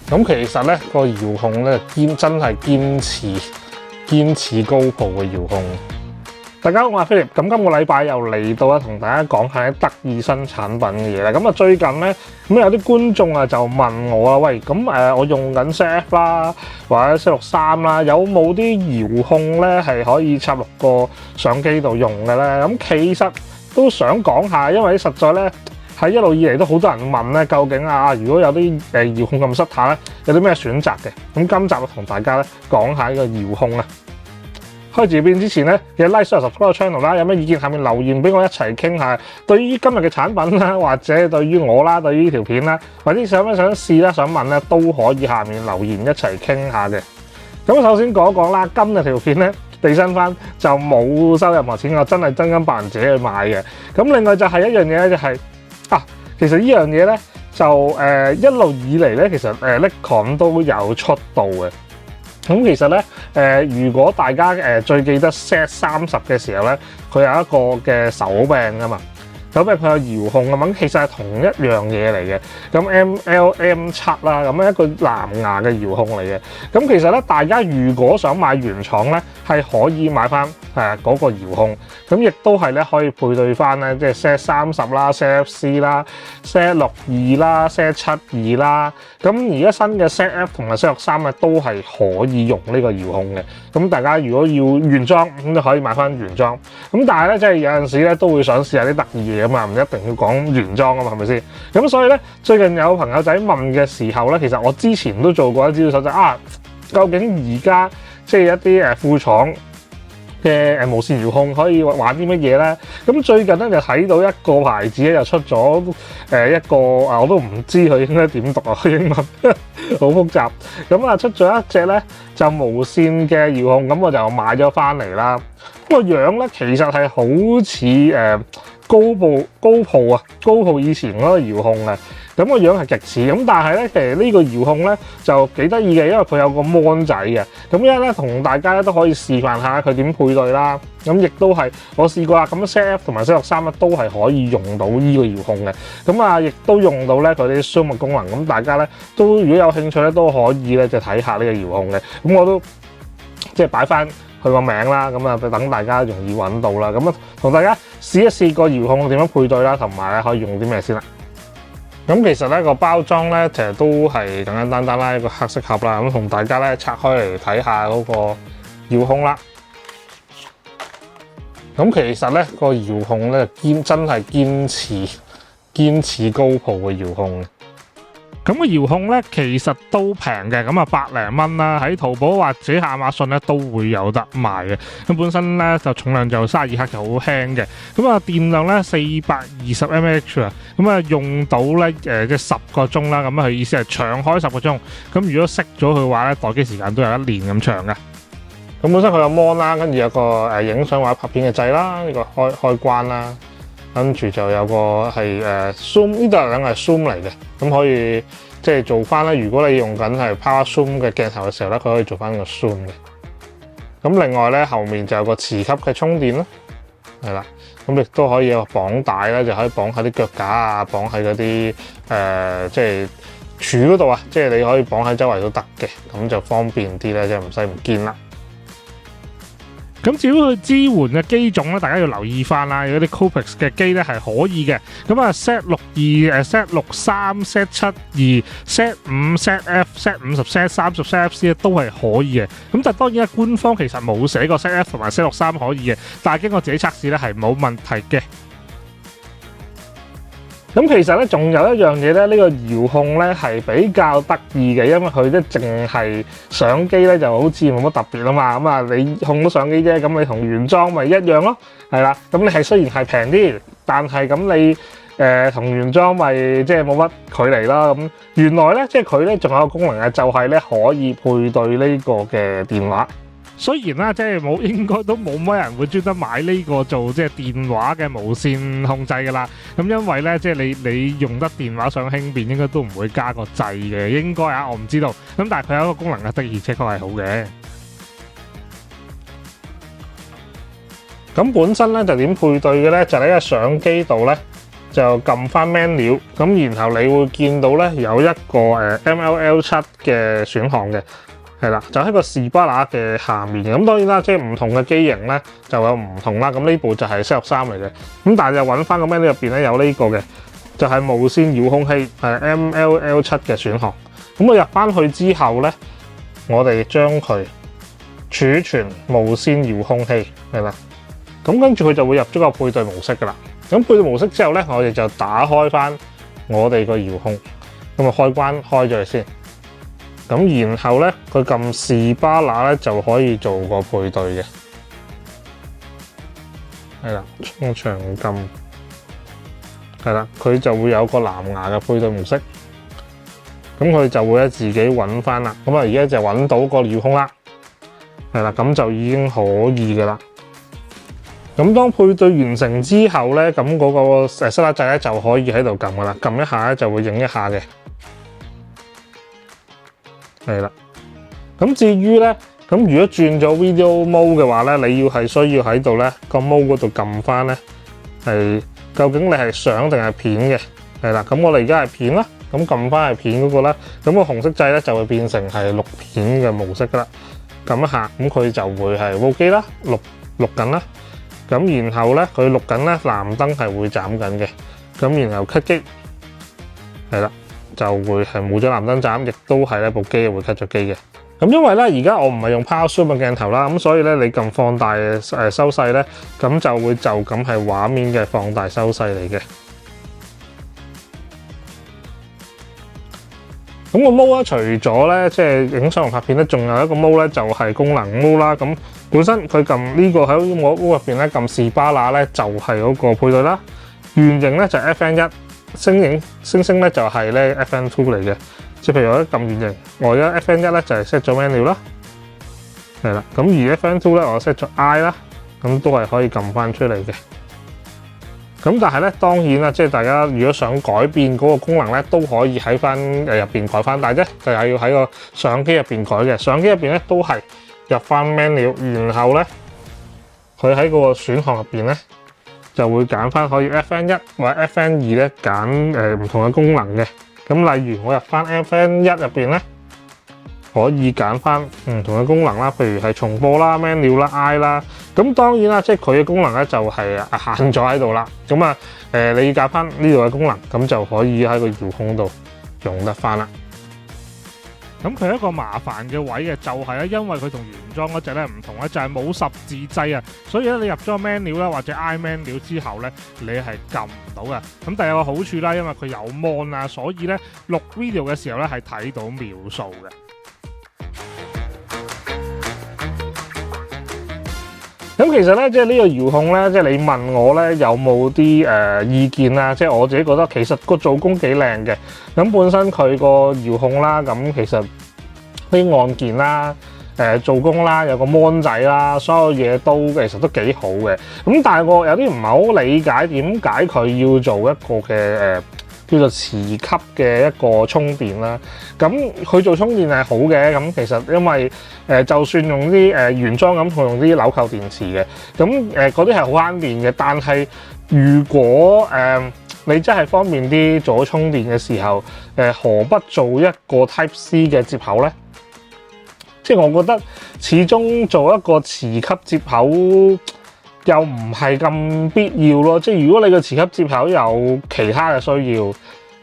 咁其實咧個遙控咧真係堅持高普嘅遙控。大家好，我係 Philip。咁今個禮拜又嚟到啦，同大家講下啲得意新產品嘅嘢啦。咁啊最近咧咁有啲觀眾啊就問我啦，喂咁我用緊 ZF 啦，或者 Z63啦，有冇啲遙控咧係可以插落個相機度用嘅咧？咁其實都想講下，因為實在咧喺一路以嚟都好多人問咧，究竟如果有啲遙控咁失態咧，有啲咩選擇嘅？咁今集就同大家咧講下呢個遙控啊。開始片之前咧，記得 like、share、subscribe 個 channel 啦。有咩意見下面留言俾我一齊傾下。對於今日嘅產品啦，或者對於我啦，對於呢條片啦，或者想試啦、想問咧，都可以下面留言一齊傾下嘅。咁首先講一講啦，今日條片咧地新番就冇收任何錢，我真金白銀自己去買嘅。咁另外就係一樣嘢咧，就係其實呢樣嘢咧就一路以嚟咧，其實Nikon 都有出到嘅。咁其實咧，如果大家最記得 Z30 嘅時候咧，佢有一個嘅手柄噶嘛，手柄佢有遙控咁，其實係同一樣嘢嚟嘅。咁 MLM7 啦，咁一個藍牙嘅遙控嚟嘅。咁其實咧，大家如果想買原廠咧，係可以買翻嗰個遙控。咁亦都係咧可以配對翻咧，即係 Z30 啦、ZF-C 啦、Z62 啦、Z72 啦。咁而家新嘅 ZF 同埋 Z63咧都係可以用呢個遙控嘅。咁大家如果要原裝咁就可以買翻原裝。咁但係咧，即係有陣時咧都會想試下啲得意嘢啊嘛，唔一定要講原裝啊嘛，係咪先？咁所以咧，最近有朋友仔問嘅時候咧，其實我之前都做過一資料搜集究竟而家即係一啲副廠嘅無線遙控可以玩啲乜嘢咧？咁最近咧就睇到一個牌子咧就出咗一個我都唔知佢應該點讀英文好複雜。咁出咗一隻咧就無線嘅遙控，咁我就買咗翻嚟啦。個樣咧其實係好似高普以前嗰個遙控嘅。咁個樣係極似，咁但係咧，其實呢個遙控咧就幾得意嘅，因為佢有個 mon 仔嘅。咁而家咧同大家咧都可以示範下佢點配對啦。咁亦都係我試過啦。咁 ZF 同埋 Z63咧都係可以用到呢個遙控嘅。咁亦都用到咧佢啲 zoom 嘅功能。咁大家咧都如果有興趣咧都可以咧就睇下呢個遙控嘅。咁我都即係擺翻佢個名啦。咁等大家容易揾到啦。咁同大家試一試個遙控點樣配對啦，同埋咧可以用啲咩先啦。咁其實咧個包裝咧其實都係簡簡單單啦，一個黑色盒啦。咁同大家咧拆開嚟睇下嗰個遙控啦。咁其實咧個遙控咧真係堅持高普嘅遙控。咁個遙控咧其實都平嘅，咁百零蚊啦，喺淘寶或者亞馬遜咧都會有得賣嘅。咁本身咧就重量就32克，就好輕嘅。咁電量咧420 mAh 啊，咁用到咧即係10個鐘啦。咁佢意思係長開10個鐘。咁如果熄咗佢嘅話咧，待機時間都有1年咁長嘅。咁本身佢有 mon 啦，跟住有個影相或者拍片嘅掣啦，呢個開關啦。跟住就有個係zoom， 呢度兩個係 zoom 嚟嘅，咁可以即係做翻咧。如果你用緊係 power zoom 嘅鏡頭嘅時候咧，佢可以做翻個 zoom 嘅。咁另外咧後面就有個磁吸嘅充電啦，係啦。咁亦都可以有綁帶咧，就可以綁喺啲腳架綁喺嗰啲即係柱嗰度啊，即係你可以綁喺周圍都得嘅，咁就方便啲咧，即係唔使唔見啦。咁至於佢支援嘅機種咧，大家要留意翻啦。有啲 Copex 嘅機咧係可以嘅。咁Z62、Z63、Z72、Z5、ZF、Z50、Z30、ZF-C 咧都係可以嘅。咁但係當然咧，官方其實冇寫過 ZF 同埋 Z63可以嘅，但係經過自己測試咧係冇問題嘅。咁其實咧，仲有一樣嘢咧，呢個遙控咧係比較得意嘅，因為佢咧淨係相機咧就好似冇乜特別啊嘛。你控到相機啫，咁你同原裝咪一樣咯，係啦。咁你係雖然係平啲，但係咁你同原裝咪即係冇乜距離啦。咁原來咧，即係佢咧仲有個功能嘅，就係咧可以配對呢個嘅電話。雖然啦，即係應該都冇乜人會專登買呢個做即係電話嘅無線控制噶啦。咁因為咧，即係你用得電話上輕便，應該都唔會加個掣嘅，應該我唔知道。咁但係佢有一個功能的而且確係好嘅。咁本身咧就點配對嘅咧？就喺個相機度咧，就就撳翻 menu， 咁然後你會見到咧有一個MLL7 嘅選項嘅，係啦，就喺個士巴拿嘅下面嘅。咁當然啦，即係唔同嘅機型咧就有唔同啦。咁呢部就係763嚟嘅，咁但係就揾翻個 menu 入邊咧有呢個嘅，就係無線遙控器係 MLL7 嘅選項。咁我入翻去之後咧，我哋將佢儲存無線遙控器係啦。咁跟住佢就會入咗個配對模式噶啦。咁配對模式之後咧，我哋就打開翻我哋個遙控，咁啊開關開咗佢先。咁然後咧，佢撳士巴拿咧就可以做個配對嘅，係啦，長撳係啦，佢就會有個藍牙嘅配對模式。咁佢就會咧自己揾翻啦。咁啊，而家就揾到個遙控啦，係啦，咁就已經可以噶啦。咁當配對完成之後咧，咁嗰個塞拉掣咧就可以喺度撳噶啦，撳一下咧就會影一下嘅，係啦。咁至於咧，咁如果轉咗 video mode 嘅話咧，你係需要喺度咧個 mode 嗰度撳翻咧，係究竟你係相定係片嘅，係啦。咁我哋而家係片啦，咁撳翻係片嗰個啦，咁個紅色掣咧就會變成係錄片嘅模式噶啦。撳一下，咁佢就會係 roll 機啦，錄緊啦。咁然後咧，佢錄緊咧，藍燈係會斬緊嘅。咁然後 cut 機，係啦，就會係冇咗藍燈斬，亦都係咧部機會 cut 咗機嘅。咁因為咧，而家我唔係用 Power Zoom 嘅鏡頭啦，咁所以咧你撳放大收細咧，咁就會就咁係畫面嘅放大收細嚟嘅。咁個 mode 咧，除咗咧即係影相同拍片咧，仲有一個 mode 咧，就係功能 mode 啦。咁本身佢撳呢個喺我 mode 入邊咧，撳士巴拿咧就係嗰個配對啦。圓形咧就係 FN1，星星咧就係咧 FN2 嚟嘅。即係譬如我一撳圓形，我而家 FN1咧就係 set 咗 menu 啦，係啦。咁而 FN2咧我 set 咗 I 啦，咁都係可以撳翻出嚟嘅。咁但係咧，當然啦，即係大家如果想改變嗰個功能咧，都可以喺翻入邊改翻，但係啫就係要喺個相機入邊改嘅。相機入邊咧都係入翻 menu， 然後咧佢喺個選項入邊咧就會揀翻可以 FN1 或者 FN2咧揀唔同嘅功能嘅。咁例如我入翻 FN1入邊咧，可以揀翻唔同嘅功能啦，譬如係重播啦、menu 啦、I 啦。咁當然啦，即係佢嘅功能咧就係限咗喺度啦。咁啊你要揀翻呢度嘅功能，咁就可以喺個遙控度用得翻啦。咁佢一個麻煩嘅位嘅就係咧，因為佢同原裝嗰隻咧唔同咧，就係冇十字掣啊，所以咧你入咗 menu 啦或者 I menu 之後咧，你係撳唔到嘅。咁第二個好處啦，因為佢有 mon 啊，所以咧錄 video 嘅時候咧係睇到秒數嘅。咁其實咧，即係呢個遙控咧，即係你問我咧有冇啲意見啦？即係我自己覺得其實個做工幾靚嘅。咁本身佢個遙控啦，咁其實啲按鍵啦、做工啦，有個 mon 仔啦，所有嘢都其實都幾好嘅。咁但係我有啲唔係好理解點解佢要做一個嘅叫做磁吸嘅一個充電啦。咁佢做充電係好嘅，咁其實因為就算用啲原裝咁，佢用啲紐扣電池嘅，咁嗰啲係好慳電嘅。但係如果你真係方便啲做充電嘅時候，何不做一個 Type C 嘅接口咧？即係我覺得始終做一個磁吸接口又唔係咁必要咯。即係如果你個磁吸接口有其他嘅需要，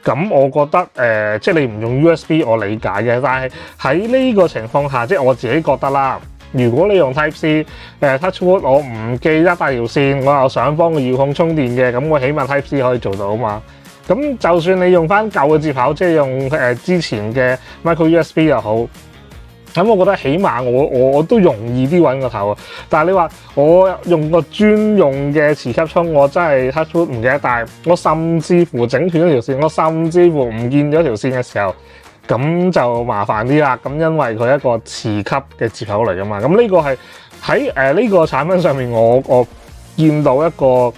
咁我覺得即係你唔用 USB 我理解嘅。但係喺呢個情況下，即係我自己覺得啦，如果你用 Type C Touch Wood， 我唔記得帶條線，我又想幫個遙控充電嘅，咁我起碼 Type C 可以做到啊嘛。咁就算你用翻舊嘅接口，即係用之前嘅 Micro USB 又好。咁我覺得起碼我都容易啲揾個頭啊！但係你話我用個專用嘅磁吸充，我真係 touch wood 唔記得帶，我甚至乎整斷咗條線，我甚至乎唔見咗條線嘅時候，咁就麻煩啲啦。咁因為佢係一個磁吸嘅接口嚟噶嘛，咁呢個係喺呢個產品上面我見到一個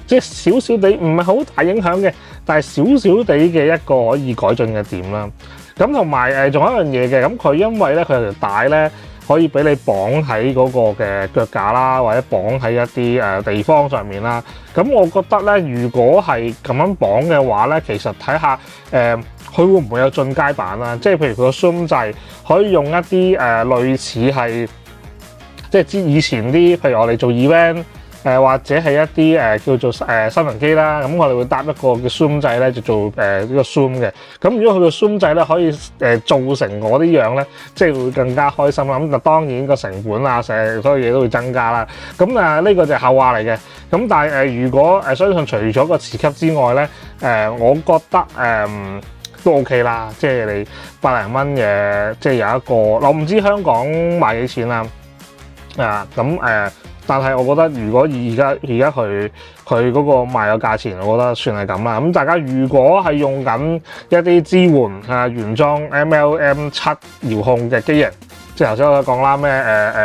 即係少少地唔係好大影響嘅，但係少少地嘅一個可以改進嘅點啦。咁同埋仲有一樣嘢嘅，咁佢因為咧佢有條帶咧可以俾你綁喺嗰個嘅腳架啦，或者綁喺一啲地方上面啦。咁我覺得咧，如果係咁樣綁嘅話咧，其實睇下佢會唔會有進階版啦？即係譬如佢個 zoom 掣可以用一啲類似係即係以前啲，譬如我哋做 event。或者係一啲叫做新聞機啦，咁我哋會搭一個叫 zoom 掣咧，就做呢個 zoom 嘅。咁如果佢個 zoom 掣咧可以做成我啲樣咧，即係會更加開心啦。咁當然個成本啊，所有嘢都會增加啦。咁呢個就係後話嚟嘅。咁但係如果相信除咗個磁吸之外咧，我覺得都 OK 啦。即係你百零蚊嘅，即係有一個，我唔知香港賣幾錢啦。但係我覺得如果而家佢嗰個賣嘅價錢，我覺得算係咁啦。咁大家如果係用緊一啲支援原裝 MLM7 遙控嘅機型，即係頭先我講啦，咩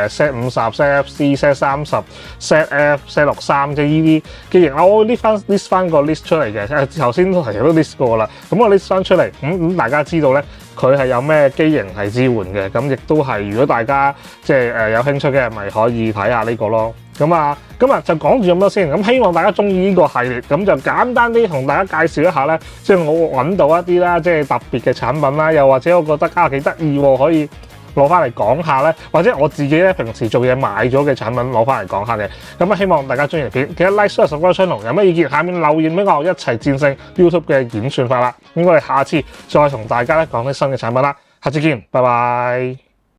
set 50、set FC、set 30、set F、set 63，即係呢啲機型，我list 翻個 list 出嚟嘅。頭先都list 過啦。咁我 list 翻出嚟，咁大家知道咧，佢係有咩機型係支援嘅。咁亦都係，如果大家即係有興趣嘅，咪可以睇下呢個咯。咁啊，今日就講住咁多先。咁希望大家中意呢個系列，咁就簡單啲同大家介紹一下咧。即係我揾到一啲啦，即係特別嘅產品啦，又或者我覺得幾得意喎，可以攞翻嚟講下咧，或者我自己咧平時做嘢買咗嘅產品攞翻嚟講下嘅。咁希望大家中意片，記得 like、share、subscribe channel。有咩意見下面留言俾我，一齊戰勝 YouTube 嘅演算法啦。咁我哋下次再同大家咧講啲新嘅產品啦。下次見，拜拜。